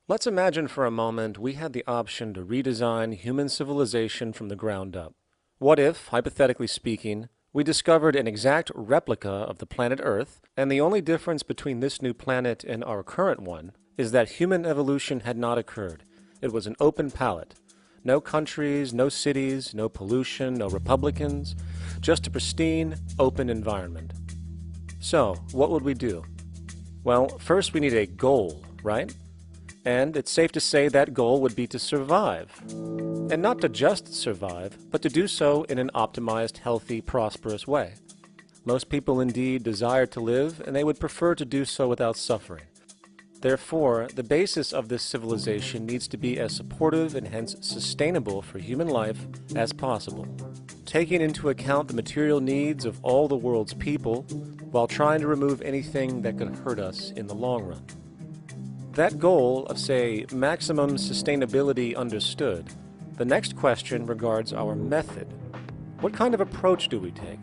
Let's imagine for a moment we had the option to redesign human civilization from the ground up. What if, hypothetically speaking, we discovered an exact replica of the planet Earth, and the only difference between this new planet and our current one is that human evolution had not occurred. It was an open palette. No countries, no cities, no pollution, no Republicans, just a pristine, open environment. So, what would we do? Well, first we need a goal, right? And it's safe to say that goal would be to survive. And not to just survive, but to do so in an optimized, healthy, prosperous way. Most people indeed desire to live, and they would prefer to do so without suffering. Therefore, the basis of this civilization needs to be as supportive and hence sustainable for human life as possible, taking into account the material needs of all the world's people while trying to remove anything that could hurt us in the long run. That goal of, say, maximum sustainability understood, the next question regards our method. What kind of approach do we take?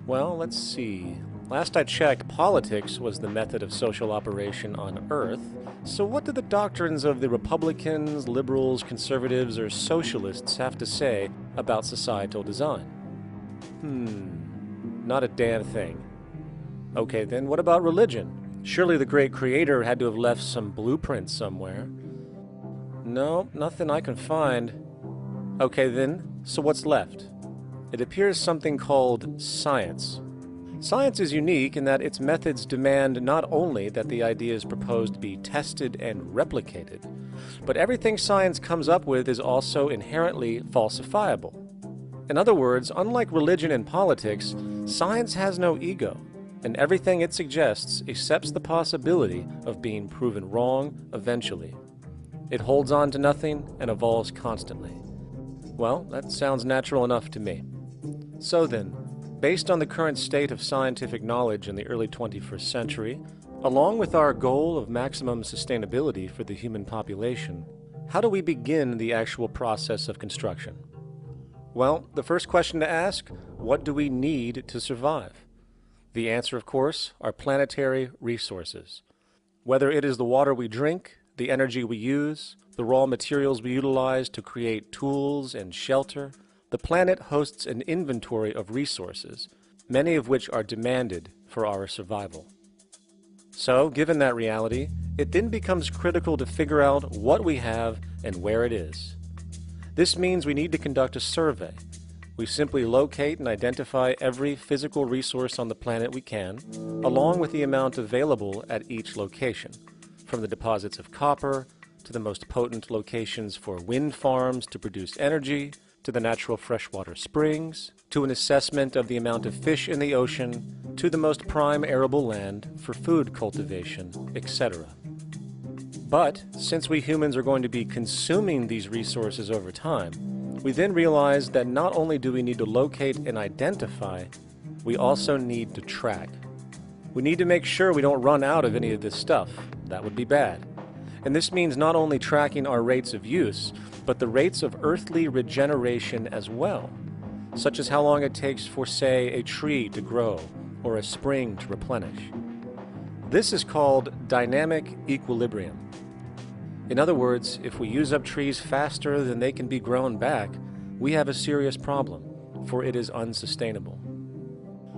Well, let's see. Last I checked, politics was the method of social operation on Earth. So what do the doctrines of the Republicans, liberals, conservatives, or socialists have to say about societal design? Not a damn thing. Okay, then what about religion? Surely the great creator had to have left some blueprint somewhere. No, nothing I can find. Okay then, so what's left? It appears something called science. Science is unique in that its methods demand not only that the ideas proposed be tested and replicated, but everything science comes up with is also inherently falsifiable. In other words, unlike religion and politics, science has no ego, and everything it suggests accepts the possibility of being proven wrong eventually. It holds on to nothing and evolves constantly. Well, that sounds natural enough to me. So then, based on the current state of scientific knowledge in the early 21st century, along with our goal of maximum sustainability for the human population, how do we begin the actual process of construction? Well, the first question to ask, what do we need to survive? The answer, of course, are planetary resources. Whether it is the water we drink, the energy we use, the raw materials we utilize to create tools and shelter, the planet hosts an inventory of resources, many of which are demanded for our survival. So, given that reality, it then becomes critical to figure out what we have and where it is. This means we need to conduct a survey. We simply locate and identify every physical resource on the planet we can, along with the amount available at each location, from the deposits of copper, to the most potent locations for wind farms to produce energy, to the natural freshwater springs, to an assessment of the amount of fish in the ocean, to the most prime arable land for food cultivation, etc. But, since we humans are going to be consuming these resources over time, we then realize that not only do we need to locate and identify, we also need to track. We need to make sure we don't run out of any of this stuff. That would be bad. And this means not only tracking our rates of use, but the rates of earthly regeneration as well, such as how long it takes for, say, a tree to grow or a spring to replenish. This is called dynamic equilibrium. In other words, if we use up trees faster than they can be grown back, we have a serious problem, for it is unsustainable.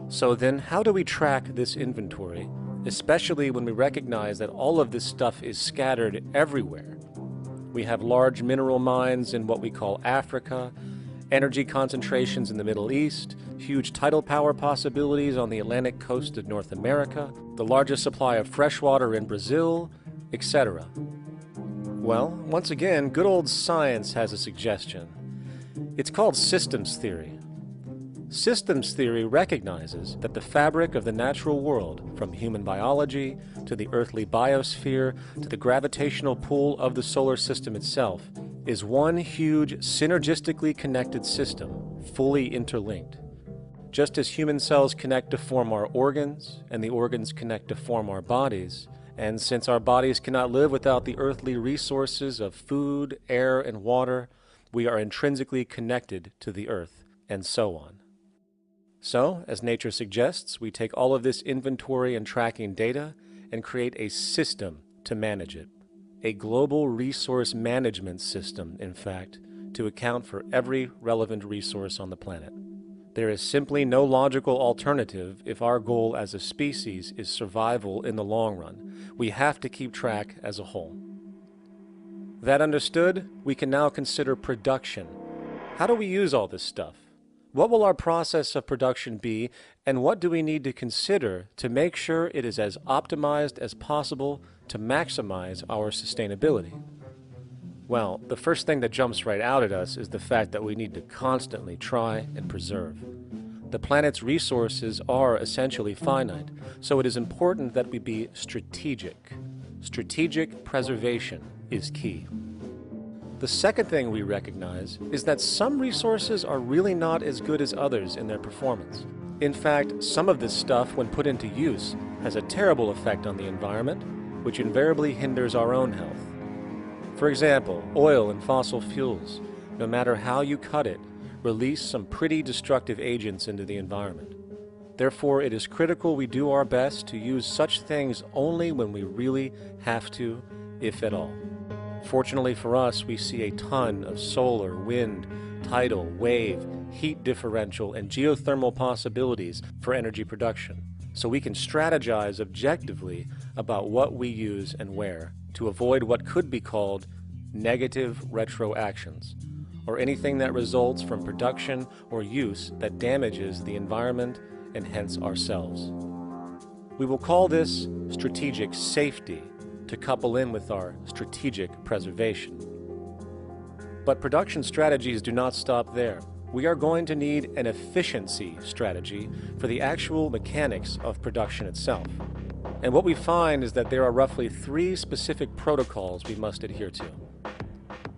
So then, how do we track this inventory, especially when we recognize that all of this stuff is scattered everywhere? We have large mineral mines in what we call Africa, energy concentrations in the Middle East, huge tidal power possibilities on the Atlantic coast of North America, the largest supply of fresh water in Brazil, etc. Well, once again, good old science has a suggestion. It's called systems theory. Systems theory recognizes that the fabric of the natural world, from human biology to the earthly biosphere to the gravitational pull of the solar system itself, is one huge synergistically connected system, fully interlinked. Just as human cells connect to form our organs, and the organs connect to form our bodies, and since our bodies cannot live without the earthly resources of food, air, and water, we are intrinsically connected to the earth, and so on. So, as nature suggests, we take all of this inventory and tracking data and create a system to manage it. A global resource management system, in fact, to account for every relevant resource on the planet. There is simply no logical alternative if our goal as a species is survival in the long run. We have to keep track as a whole. That understood, we can now consider production. How do we use all this stuff? What will our process of production be, and what do we need to consider to make sure it is as optimized as possible to maximize our sustainability? Well, the first thing that jumps right out at us is the fact that we need to constantly try and preserve. The planet's resources are essentially finite, so it is important that we be strategic. Strategic preservation is key. The second thing we recognize is that some resources are really not as good as others in their performance. In fact, some of this stuff, when put into use, has a terrible effect on the environment, which invariably hinders our own health. For example, oil and fossil fuels, no matter how you cut it, release some pretty destructive agents into the environment. Therefore, it is critical we do our best to use such things only when we really have to, if at all. Fortunately for us, we see a ton of solar, wind, tidal, wave, heat differential, and geothermal possibilities for energy production, so we can strategize objectively about what we use and where to avoid what could be called negative retroactions, or anything that results from production or use that damages the environment and hence ourselves. We will call this strategic safety to couple in with our strategic preservation. But production strategies do not stop there. We are going to need an efficiency strategy for the actual mechanics of production itself. And what we find is that there are roughly 3 specific protocols we must adhere to.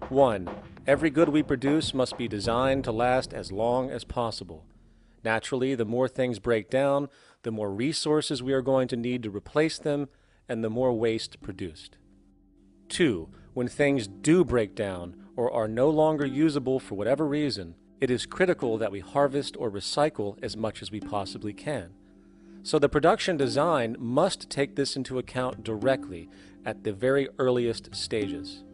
1. Every good we produce must be designed to last as long as possible. Naturally, the more things break down, the more resources we are going to need to replace them, and the more waste produced. 2. When things do break down or are no longer usable for whatever reason, it is critical that we harvest or recycle as much as we possibly can. So the production design must take this into account directly at the very earliest stages.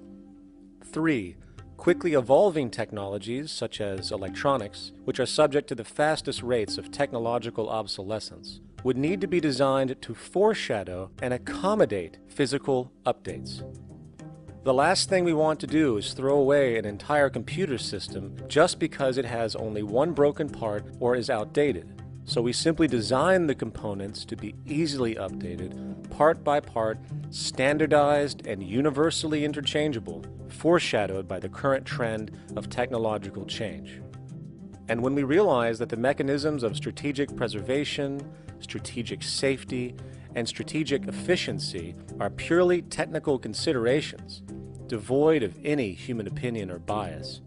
3. Quickly evolving technologies, such as electronics, which are subject to the fastest rates of technological obsolescence, would need to be designed to foreshadow and accommodate physical updates. The last thing we want to do is throw away an entire computer system just because it has only one broken part or is outdated. So we simply design the components to be easily updated, part by part, standardized and universally interchangeable, foreshadowed by the current trend of technological change. And when we realize that the mechanisms of strategic preservation, strategic safety, and strategic efficiency are purely technical considerations, devoid of any human opinion or bias,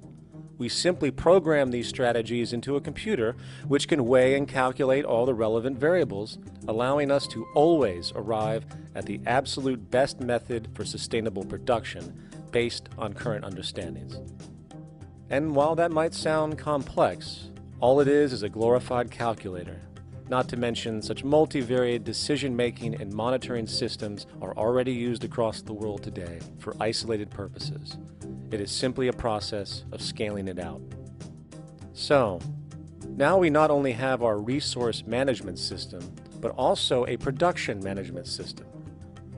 we simply program these strategies into a computer which can weigh and calculate all the relevant variables, allowing us to always arrive at the absolute best method for sustainable production based on current understandings. And while that might sound complex, all it is a glorified calculator. Not to mention such multivariate decision-making and monitoring systems are already used across the world today for isolated purposes. It is simply a process of scaling it out. So, now we not only have our resource management system, but also a production management system,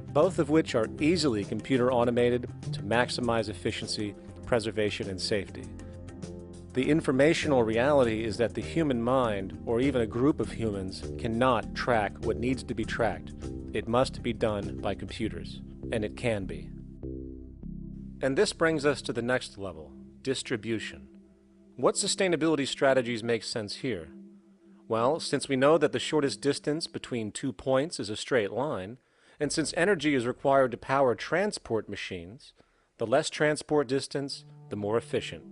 both of which are easily computer automated to maximize efficiency, preservation, and safety. The informational reality is that the human mind, or even a group of humans, cannot track what needs to be tracked. It must be done by computers, and it can be. And this brings us to the next level, distribution. What sustainability strategies make sense here? Well, since we know that the shortest distance between 2 points is a straight line, and since energy is required to power transport machines, the less transport distance, the more efficient.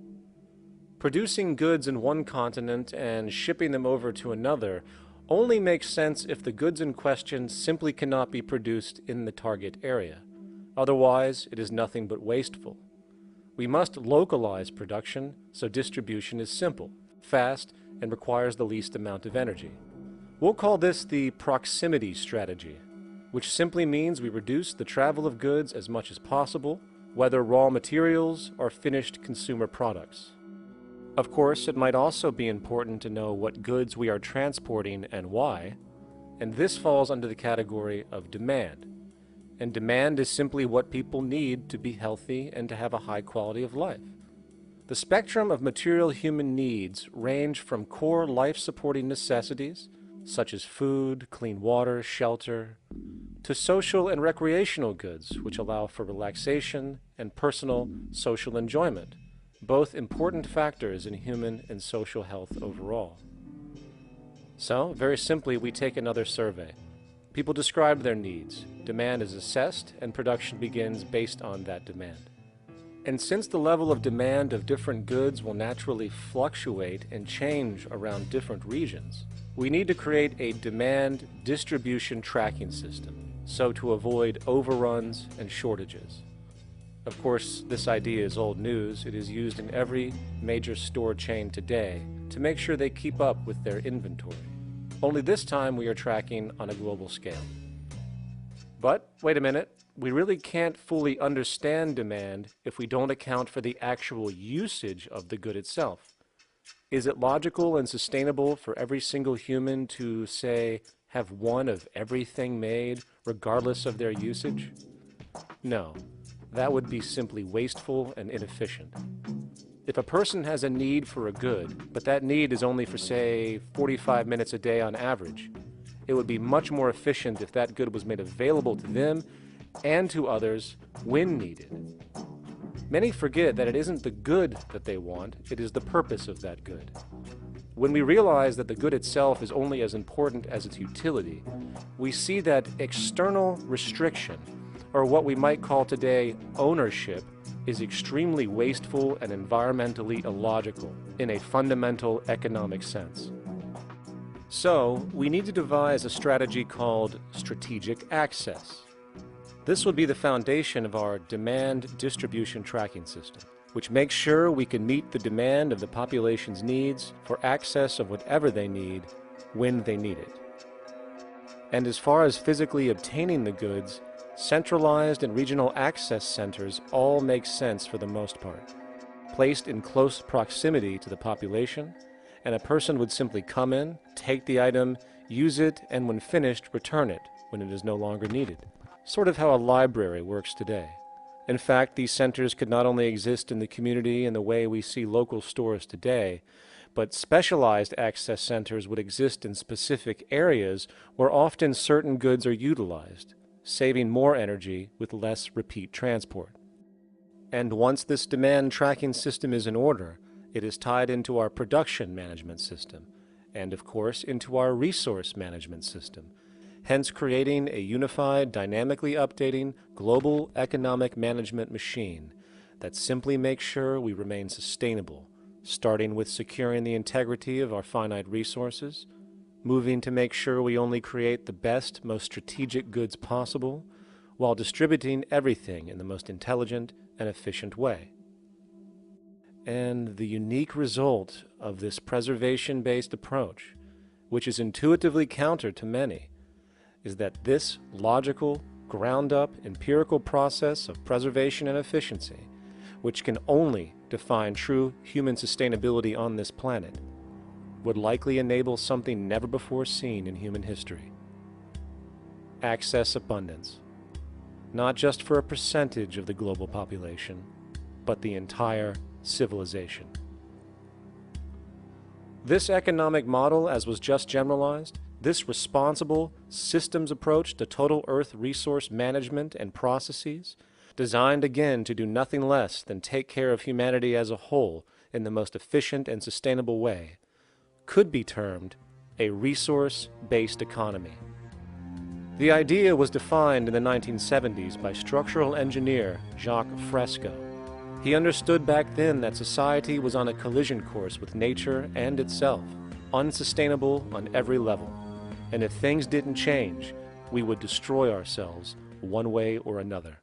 Producing goods in one continent and shipping them over to another only makes sense if the goods in question simply cannot be produced in the target area. Otherwise, it is nothing but wasteful. We must localize production so distribution is simple, fast, and requires the least amount of energy. We'll call this the proximity strategy. which simply means we reduce the travel of goods as much as possible, whether raw materials or finished consumer products. Of course, it might also be important to know what goods we are transporting and why, and this falls under the category of demand. And demand is simply what people need to be healthy and to have a high quality of life. The spectrum of material human needs range from core life-supporting necessities, such as food, clean water, shelter, to social and recreational goods, which allow for relaxation and personal social enjoyment, both important factors in human and social health overall. So, very simply, we take another survey. People describe their needs, demand is assessed, and production begins based on that demand. And since the level of demand of different goods will naturally fluctuate and change around different regions, we need to create a demand distribution tracking system, so to avoid overruns and shortages. Of course, this idea is old news. It is used in every major store chain today to make sure they keep up with their inventory. Only this time we are tracking on a global scale. But, wait a minute, we really can't fully understand demand if we don't account for the actual usage of the good itself. Is it logical and sustainable for every single human to, say, have one of everything made, regardless of their usage? No, that would be simply wasteful and inefficient. If a person has a need for a good, but that need is only for, say, 45 minutes a day on average, it would be much more efficient if that good was made available to them and to others when needed. Many forget that it isn't the good that they want, it is the purpose of that good. When we realize that the good itself is only as important as its utility, we see that external restriction, or what we might call today ownership, is extremely wasteful and environmentally illogical in a fundamental economic sense. So, we need to devise a strategy called strategic access. This will be the foundation of our demand distribution tracking system, which makes sure we can meet the demand of the population's needs for access of whatever they need when they need it. And as far as physically obtaining the goods, centralized and regional access centers all make sense for the most part, placed in close proximity to the population, and a person would simply come in, take the item, use it, and when finished, return it when it is no longer needed. Sort of how a library works today. In fact, these centers could not only exist in the community in the way we see local stores today, but specialized access centers would exist in specific areas where often certain goods are utilized, saving more energy with less repeat transport. And once this demand tracking system is in order, it is tied into our production management system, and of course into our resource management system, hence creating a unified, dynamically updating, global economic management machine that simply makes sure we remain sustainable, starting with securing the integrity of our finite resources, moving to make sure we only create the best, most strategic goods possible, while distributing everything in the most intelligent and efficient way. And the unique result of this preservation-based approach, which is intuitively counter to many, is that this logical, ground-up, empirical process of preservation and efficiency, which can only define true human sustainability on this planet, would likely enable something never before seen in human history. Access abundance, not just for a percentage of the global population, but the entire civilization. This economic model, as was just generalized, this responsible systems approach to total Earth resource management and processes, designed again to do nothing less than take care of humanity as a whole in the most efficient and sustainable way, could be termed a resource-based economy. The idea was defined in the 1970s by structural engineer Jacques Fresco. He understood back then that society was on a collision course with nature and itself, unsustainable on every level. And if things didn't change, we would destroy ourselves one way or another.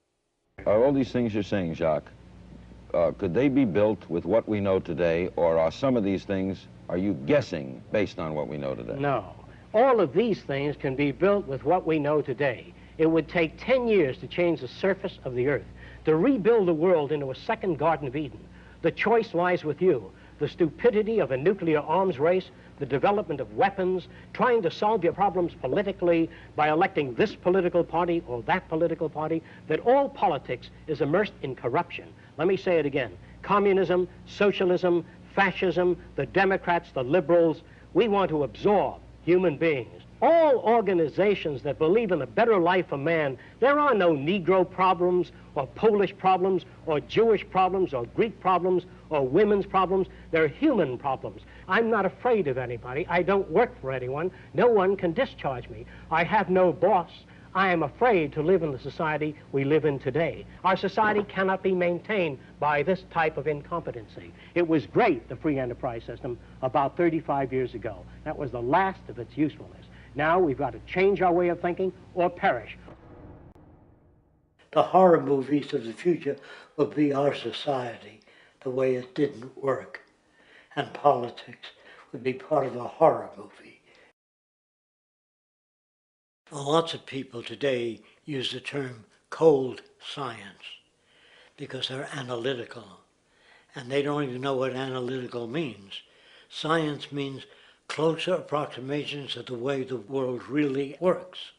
All these things you're saying, Jacques, could they be built with what we know today, or are some of these things, are you guessing based on what we know today? No. All of these things can be built with what we know today. It would take 10 years to change the surface of the earth, to rebuild the world into a second Garden of Eden. The choice lies with you. The stupidity of a nuclear arms race, the development of weapons, trying to solve your problems politically by electing this political party or that political party, that all politics is immersed in corruption. Let me say it again. Communism, socialism, fascism, the Democrats, the liberals, we want to absorb human beings. All organizations that believe in a better life for man, there are no Negro problems or Polish problems or Jewish problems or Greek problems or women's problems. They're human problems. I'm not afraid of anybody. I don't work for anyone. No one can discharge me. I have no boss. I am afraid to live in the society we live in today. Our society cannot be maintained by this type of incompetency. It was great, the free enterprise system, about 35 years ago. That was the last of its usefulness. Now we've got to change our way of thinking or perish. The horror movies of the future will be our society, the way it didn't work. And politics would be part of a horror movie. Lots of people today use the term cold science because they're analytical, and they don't even know what analytical means. Science means closer approximations of the way the world really works.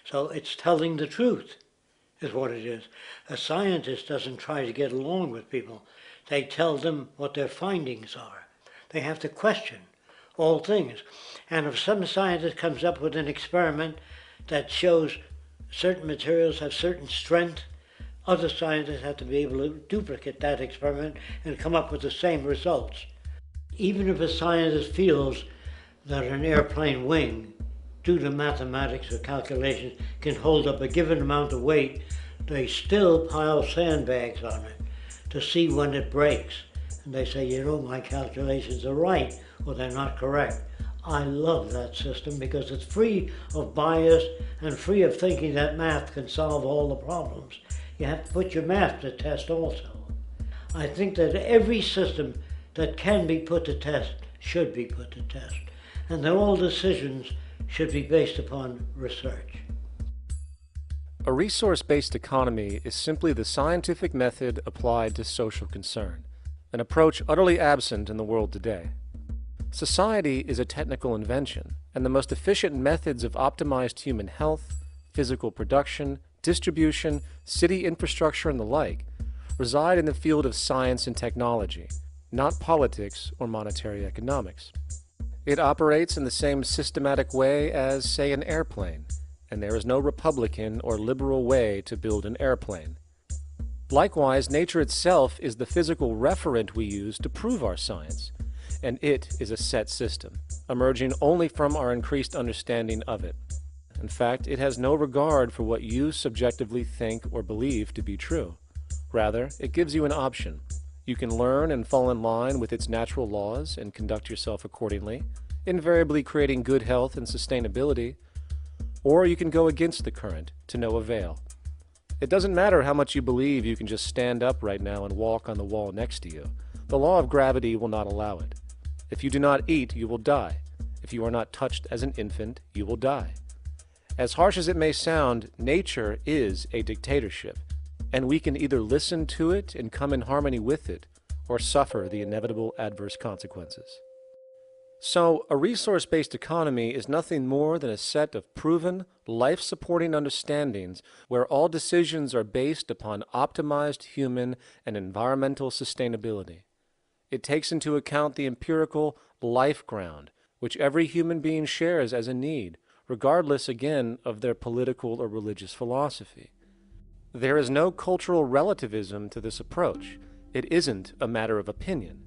So it's telling the truth is what it is. A scientist doesn't try to get along with people. They tell them what their findings are. They have to question all things. And if some scientist comes up with an experiment that shows certain materials have certain strength, other scientists have to be able to duplicate that experiment and come up with the same results. Even if a scientist feels that an airplane wing, due to mathematics or calculations, can hold up a given amount of weight, they still pile sandbags on it to see when it breaks. And they say, you know, my calculations are right, or they're not correct. I love that system because it's free of bias and free of thinking that math can solve all the problems. You have to put your math to test also. I think that every system that can be put to test should be put to test, and that all decisions should be based upon research. A resource-based economy is simply the scientific method applied to social concern, an approach utterly absent in the world today. Society is a technical invention, and the most efficient methods of optimized human health, physical production, distribution, city infrastructure, and the like reside in the field of science and technology, not politics or monetary economics. It operates in the same systematic way as, say, an airplane, and there is no Republican or liberal way to build an airplane. Likewise, nature itself is the physical referent we use to prove our science, and it is a set system, emerging only from our increased understanding of it. In fact, it has no regard for what you subjectively think or believe to be true. Rather, it gives you an option. You can learn and fall in line with its natural laws and conduct yourself accordingly, invariably creating good health and sustainability, or you can go against the current to no avail. It doesn't matter how much you believe you can just stand up right now and walk on the wall next to you. The law of gravity will not allow it. If you do not eat, you will die. If you are not touched as an infant, you will die. As harsh as it may sound, nature is a dictatorship, and we can either listen to it and come in harmony with it, or suffer the inevitable adverse consequences. So, a resource-based economy is nothing more than a set of proven, life-supporting understandings where all decisions are based upon optimized human and environmental sustainability. It takes into account the empirical life ground, which every human being shares as a need, regardless, again, of their political or religious philosophy. There is no cultural relativism to this approach. It isn't a matter of opinion.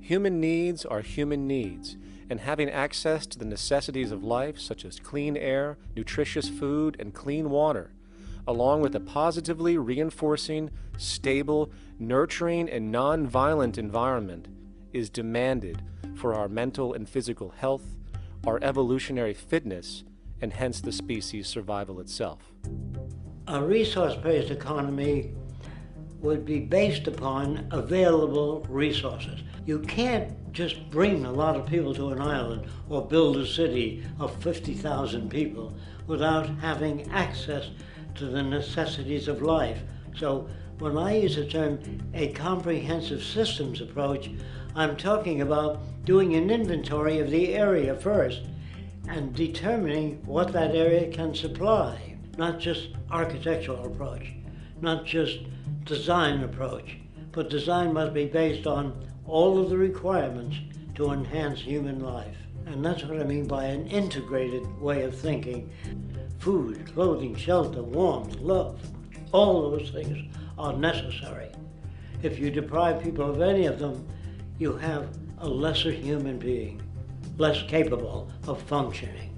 Human needs are human needs, and having access to the necessities of life, such as clean air, nutritious food, and clean water, along with a positively reinforcing, stable, nurturing, and non-violent environment, is demanded for our mental and physical health, our evolutionary fitness, and hence the species' survival itself. A resource-based economy would be based upon available resources. You can't just bring a lot of people to an island or build a city of 50,000 people without having access to the necessities of life. So when I use the term a comprehensive systems approach, I'm talking about doing an inventory of the area first and determining what that area can supply, not just architectural approach, not just design approach, but design must be based on all of the requirements to enhance human life. And that's what I mean by an integrated way of thinking. Food, clothing, shelter, warmth, love, all those things are necessary. If you deprive people of any of them, you have a lesser human being, less capable of functioning.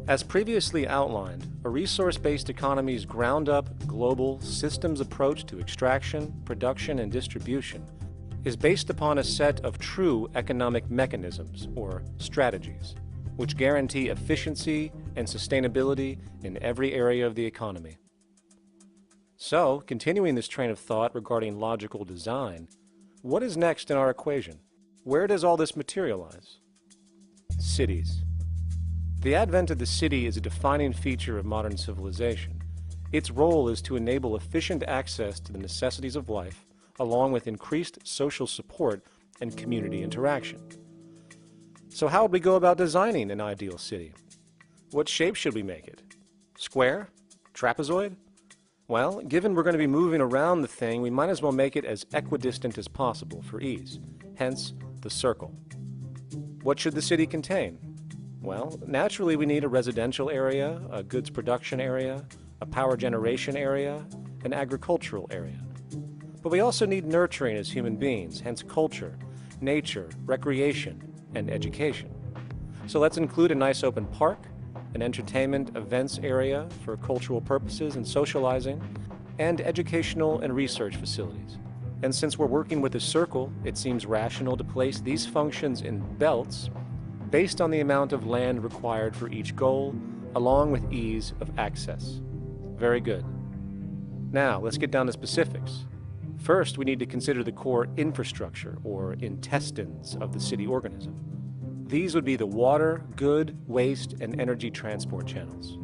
As previously outlined, a resource-based economy's ground-up, global, systems approach to extraction, production, and distribution is based upon a set of true economic mechanisms, or strategies, which guarantee efficiency and sustainability in every area of the economy. So, continuing this train of thought regarding logical design, what is next in our equation? Where does all this materialize? Cities. The advent of the city is a defining feature of modern civilization. Its role is to enable efficient access to the necessities of life, along with increased social support and community interaction. So how would we go about designing an ideal city? What shape should we make it? Square? Trapezoid? Well, given we're going to be moving around the thing, we might as well make it as equidistant as possible for ease, hence the circle. What should the city contain? Well, naturally we need a residential area, a goods production area, a power generation area, an agricultural area. But we also need nurturing as human beings, hence culture, nature, recreation, and education. So let's include a nice open park, an entertainment events area for cultural purposes and socializing, and educational and research facilities. And since we're working with a circle, it seems rational to place these functions in belts based on the amount of land required for each goal, along with ease of access. Very good. Now, let's get down to specifics. First, we need to consider the core infrastructure, or intestines, of the city organism. These would be the water, good, waste, and energy transport channels.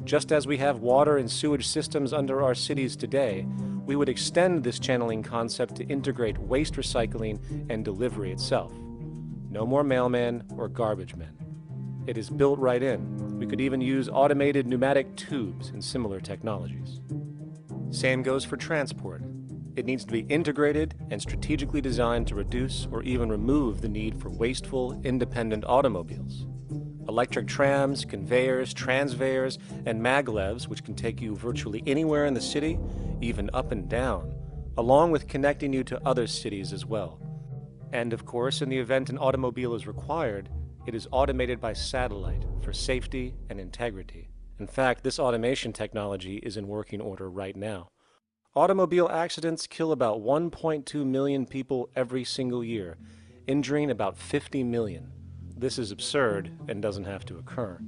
Just as we have water and sewage systems under our cities today, we would extend this channeling concept to integrate waste recycling and delivery itself. No more mailmen or garbage men. It is built right in. We could even use automated pneumatic tubes and similar technologies. Same goes for transport. It needs to be integrated and strategically designed to reduce or even remove the need for wasteful, independent automobiles. Electric trams, conveyors, transveyors, and maglevs, which can take you virtually anywhere in the city, even up and down, along with connecting you to other cities as well. And of course, in the event an automobile is required, it is automated by satellite for safety and integrity. In fact, this automation technology is in working order right now. Automobile accidents kill about 1.2 million people every single year, injuring about 50 million. This is absurd and doesn't have to occur.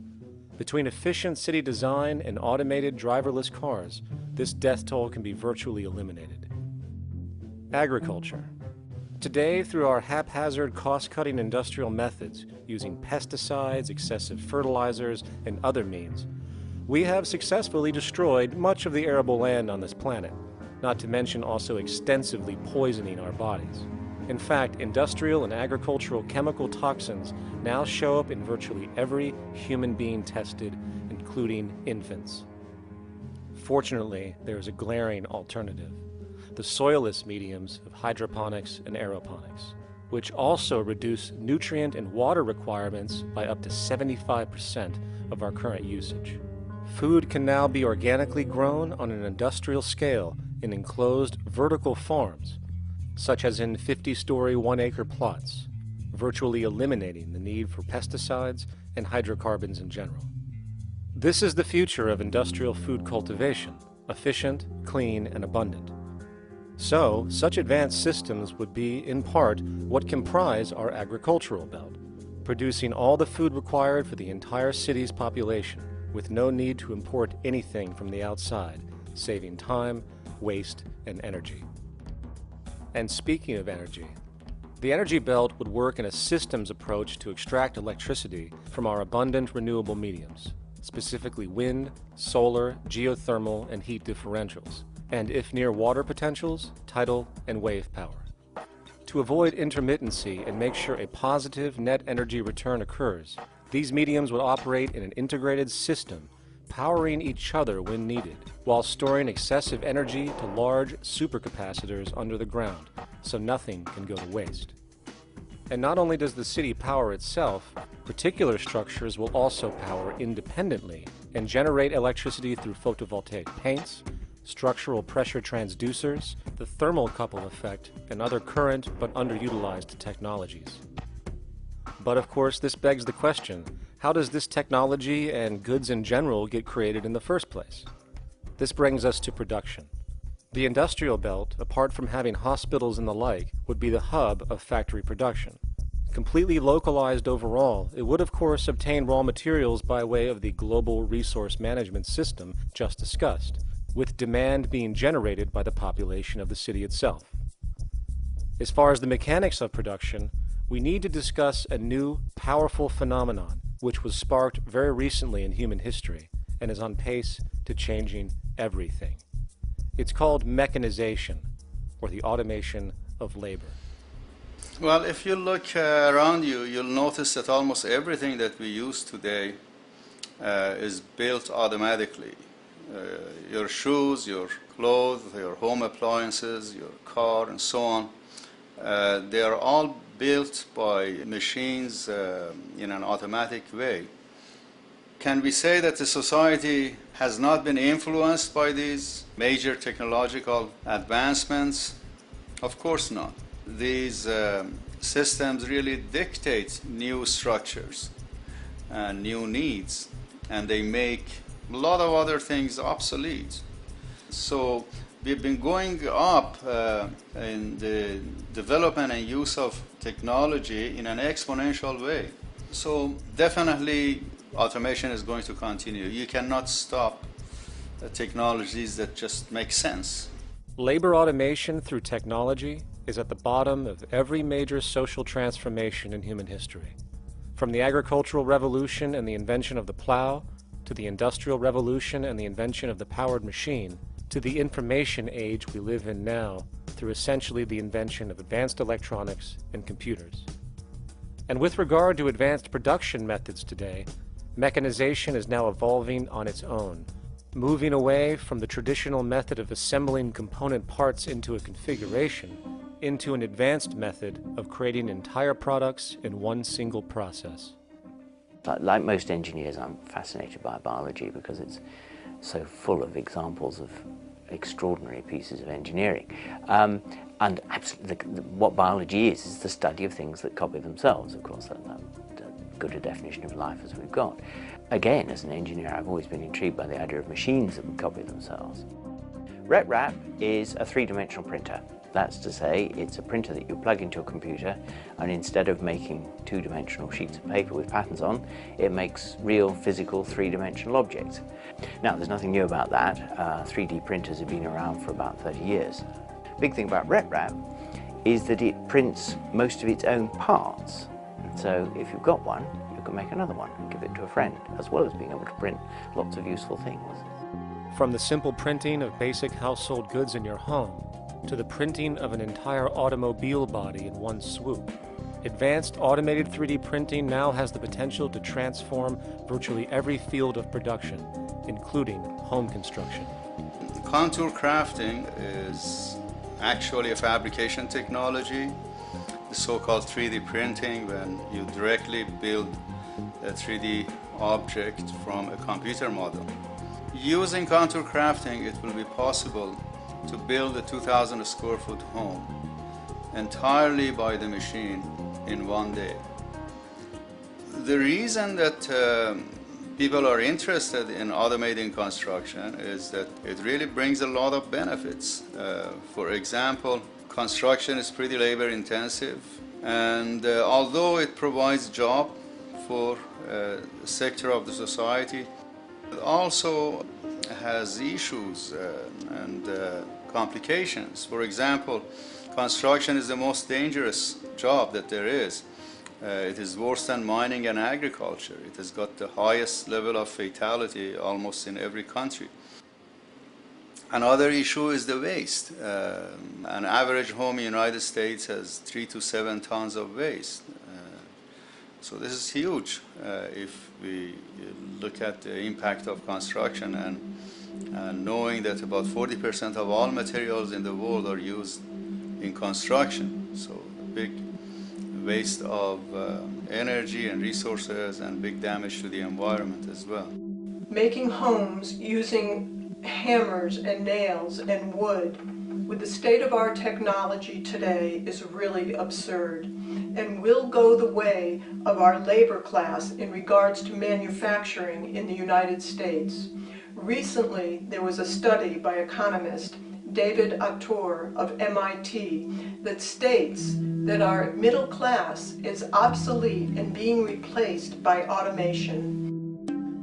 Between efficient city design and automated driverless cars, this death toll can be virtually eliminated. Agriculture. Today, through our haphazard, cost-cutting industrial methods, using pesticides, excessive fertilizers, and other means, we have successfully destroyed much of the arable land on this planet, not to mention also extensively poisoning our bodies. In fact, industrial and agricultural chemical toxins now show up in virtually every human being tested, including infants. Fortunately, there is a glaring alternative: the soilless mediums of hydroponics and aeroponics, which also reduce nutrient and water requirements by up to 75% of our current usage. Food can now be organically grown on an industrial scale in enclosed vertical farms, such as in 50-story 1-acre plots, virtually eliminating the need for pesticides and hydrocarbons in general. This is the future of industrial food cultivation: efficient, clean, and abundant. So, such advanced systems would be, in part, what comprise our agricultural belt, producing all the food required for the entire city's population, with no need to import anything from the outside, saving time, waste, and energy. And speaking of energy, the energy belt would work in a systems approach to extract electricity from our abundant renewable mediums, specifically wind, solar, geothermal, and heat differentials, and if near water potentials, tidal and wave power. To avoid intermittency and make sure a positive net energy return occurs, these mediums would operate in an integrated system, powering each other when needed, while storing excessive energy to large supercapacitors under the ground, so nothing can go to waste. And not only does the city power itself, particular structures will also power independently and generate electricity through photovoltaic paints, structural pressure transducers, the thermocouple effect, and other current but underutilized technologies. But of course, this begs the question, how does this technology and goods in general get created in the first place? This brings us to production. The industrial belt, apart from having hospitals and the like, would be the hub of factory production. Completely localized overall, it would of course obtain raw materials by way of the global resource management system just discussed, with demand being generated by the population of the city itself. As far as the mechanics of production, we need to discuss a new, powerful phenomenon which was sparked very recently in human history and is on pace to changing everything. It's called mechanization, or the automation of labor. Well, if you look around you, you'll notice that almost everything that we use today is built automatically. Your shoes, your clothes, your home appliances, your car, and so on, they are all built by machines in an automatic way. Can we say that the society has not been influenced by these major technological advancements? Of course not. These systems really dictate new structures and new needs, and they make a lot of other things obsolete. So we've been going up in the development and use of technology in an exponential way. So definitely automation is going to continue. You cannot stop technologies that just make sense. Labor automation through technology is at the bottom of every major social transformation in human history. From the agricultural revolution and the invention of the plow, to the industrial revolution and the invention of the powered machine, to the information age we live in now through essentially the invention of advanced electronics and computers. And with regard to advanced production methods today, mechanization is now evolving on its own, moving away from the traditional method of assembling component parts into a configuration into an advanced method of creating entire products in one single process. Like most engineers, I'm fascinated by biology because it's so full of examples of extraordinary pieces of engineering. And absolutely, what biology is the study of things that copy themselves. Of course, that's good a definition of life as we've got. Again, as an engineer, I've always been intrigued by the idea of machines that would copy themselves. RepRap is a three-dimensional printer. That's to say, it's a printer that you plug into a computer, and instead of making two-dimensional sheets of paper with patterns on, it makes real, physical, three-dimensional objects. Now, there's nothing new about that. 3D printers have been around for about 30 years. Big thing about RepRap is that it prints most of its own parts. So if you've got one, you can make another one and give it to a friend, as well as being able to print lots of useful things. From the simple printing of basic household goods in your home, to the printing of an entire automobile body in one swoop, advanced automated 3D printing now has the potential to transform virtually every field of production, including home construction. Contour crafting is actually a fabrication technology, the so-called 3D printing, when you directly build a 3D object from a computer model. Using contour crafting, it will be possible to build a 2,000 square foot home entirely by the machine in one day. The reason that people are interested in automating construction is that it really brings a lot of benefits. For example, construction is pretty labor intensive, and although it provides job for a sector of the society, it also has issues and complications. For example, construction is the most dangerous job that there is. It is worse than mining and agriculture. It has got the highest level of fatality almost in every country. Another issue is the waste. An average home in the United States has 3 to 7 tons of waste. So this is huge if we look at the impact of construction and knowing that about 40% of all materials in the world are used in construction. So a big waste of energy and resources and big damage to the environment as well. Making homes using hammers and nails and wood with the state of our technology today is really absurd and will go the way of our labor class in regards to manufacturing in the United States. Recently, there was a study by economist David Autor of MIT that states that our middle class is obsolete and being replaced by automation.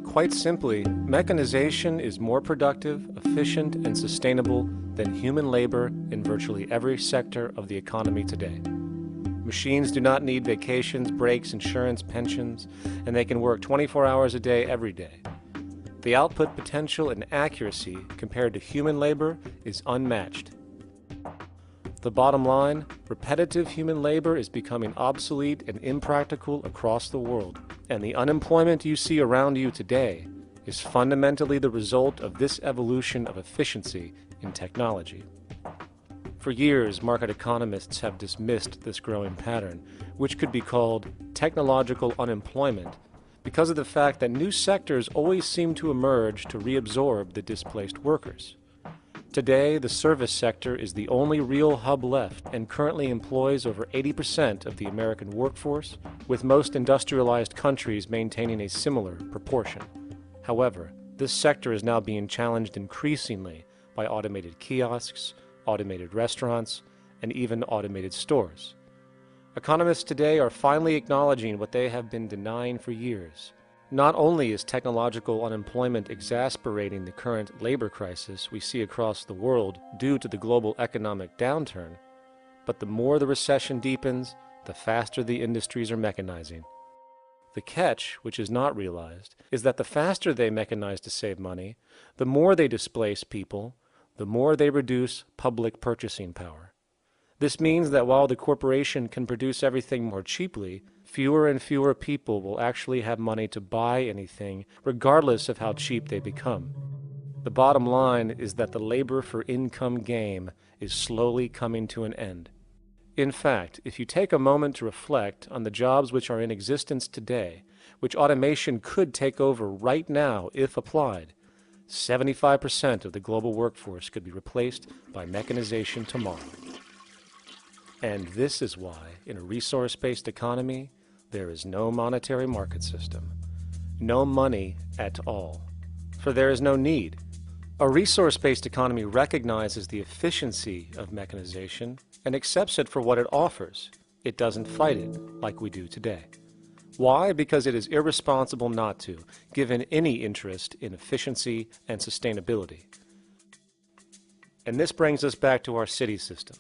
Quite simply, mechanization is more productive, efficient, and sustainable than human labor in virtually every sector of the economy today. Machines do not need vacations, breaks, insurance, pensions, and they can work 24 hours a day every day. The output potential and accuracy compared to human labor is unmatched. The bottom line, repetitive human labor is becoming obsolete and impractical across the world, and the unemployment you see around you today is fundamentally the result of this evolution of efficiency in technology. For years, market economists have dismissed this growing pattern, which could be called technological unemployment, because of the fact that new sectors always seem to emerge to reabsorb the displaced workers. Today, the service sector is the only real hub left and currently employs over 80% of the American workforce, with most industrialized countries maintaining a similar proportion. However, this sector is now being challenged increasingly by automated kiosks, automated restaurants, and even automated stores. Economists today are finally acknowledging what they have been denying for years. Not only is technological unemployment exacerbating the current labor crisis we see across the world due to the global economic downturn, but the more the recession deepens, the faster the industries are mechanizing. The catch, which is not realized, is that the faster they mechanize to save money, the more they displace people, the more they reduce public purchasing power. This means that while the corporation can produce everything more cheaply, fewer and fewer people will actually have money to buy anything, regardless of how cheap they become. The bottom line is that the labor for income game is slowly coming to an end. In fact, if you take a moment to reflect on the jobs which are in existence today, which automation could take over right now if applied, 75% of the global workforce could be replaced by mechanization tomorrow. And this is why, in a resource-based economy, there is no monetary market system, no money at all, for there is no need. A resource-based economy recognizes the efficiency of mechanization and accepts it for what it offers. It doesn't fight it like we do today. Why? Because it is irresponsible not to, given any interest in efficiency and sustainability. And this brings us back to our city system.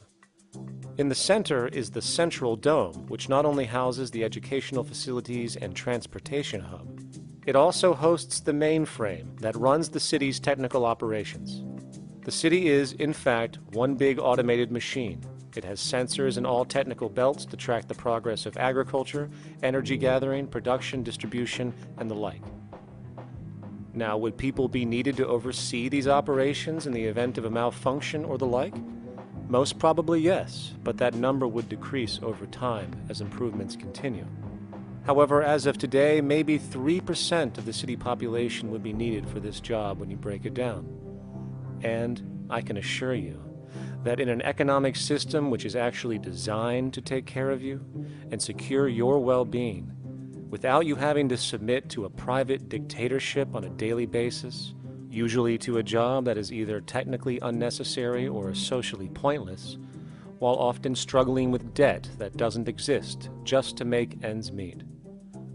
In the center is the central dome, which not only houses the educational facilities and transportation hub, it also hosts the mainframe that runs the city's technical operations. The city is, in fact, one big automated machine. It has sensors in all technical belts to track the progress of agriculture, energy gathering, production, distribution, and the like. Now, would people be needed to oversee these operations in the event of a malfunction or the like? Most probably yes, but that number would decrease over time as improvements continue. However, as of today, maybe 3% of the city population would be needed for this job when you break it down. And I can assure you that in an economic system which is actually designed to take care of you and secure your well-being, without you having to submit to a private dictatorship on a daily basis, usually to a job that is either technically unnecessary or socially pointless, while often struggling with debt that doesn't exist just to make ends meet.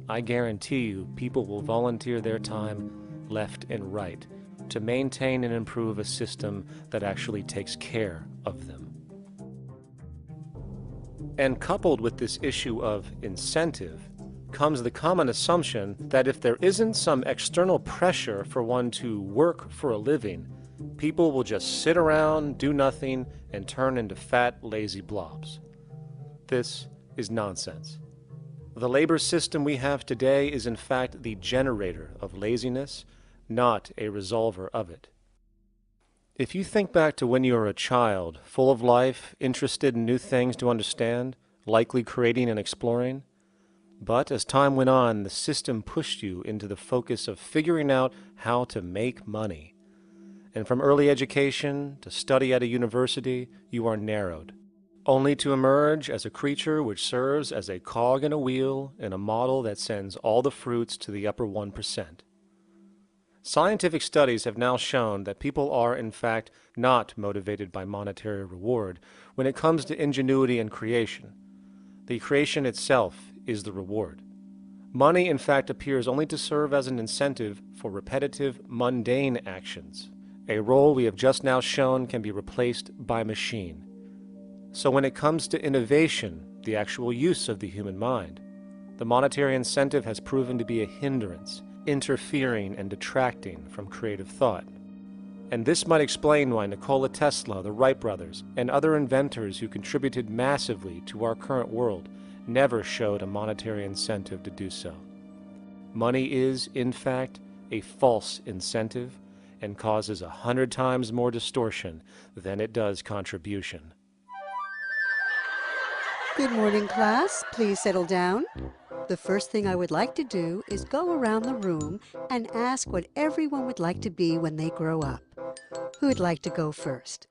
I guarantee you people will volunteer their time left and right to maintain and improve a system that actually takes care of them. And coupled with this issue of incentive comes the common assumption that if there isn't some external pressure for one to work for a living, people will just sit around, do nothing, and turn into fat, lazy blobs. This is nonsense. The labor system we have today is in fact the generator of laziness, not a resolver of it. If you think back to when you were a child, full of life, interested in new things to understand, likely creating and exploring, but as time went on, the system pushed you into the focus of figuring out how to make money. And from early education to study at a university, you are narrowed, only to emerge as a creature which serves as a cog in a wheel in a model that sends all the fruits to the upper 1%. Scientific studies have now shown that people are, in fact, not motivated by monetary reward when it comes to ingenuity and creation. The creation itself is the reward. Money, in fact, appears only to serve as an incentive for repetitive, mundane actions, a role we have just now shown can be replaced by machine. So when it comes to innovation, the actual use of the human mind, the monetary incentive has proven to be a hindrance, interfering and detracting from creative thought. And this might explain why Nikola Tesla, the Wright brothers, and other inventors who contributed massively to our current world never showed a monetary incentive to do so. Money is, in fact, a false incentive and causes 100 times more distortion than it does contribution. Good morning, class. Please settle down. The first thing I would like to do is go around the room and ask what everyone would like to be when they grow up. Who'd like to go first?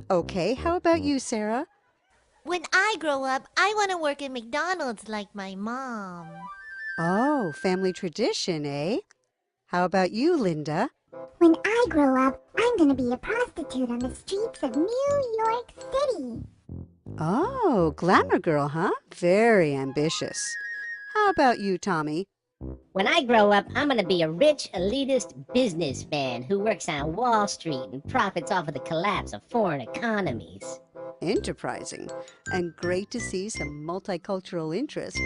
Okay, how about you, Sarah? When I grow up, I want to work at McDonald's like my mom. Oh, family tradition, eh? How about you, Linda? When I grow up, I'm going to be a prostitute on the streets of New York City. Oh, glamour girl, huh? Very ambitious. How about you, Tommy? When I grow up, I'm going to be a rich, elitist businessman who works on Wall Street and profits off of the collapse of foreign economies. Enterprising. And great to see some multicultural interest.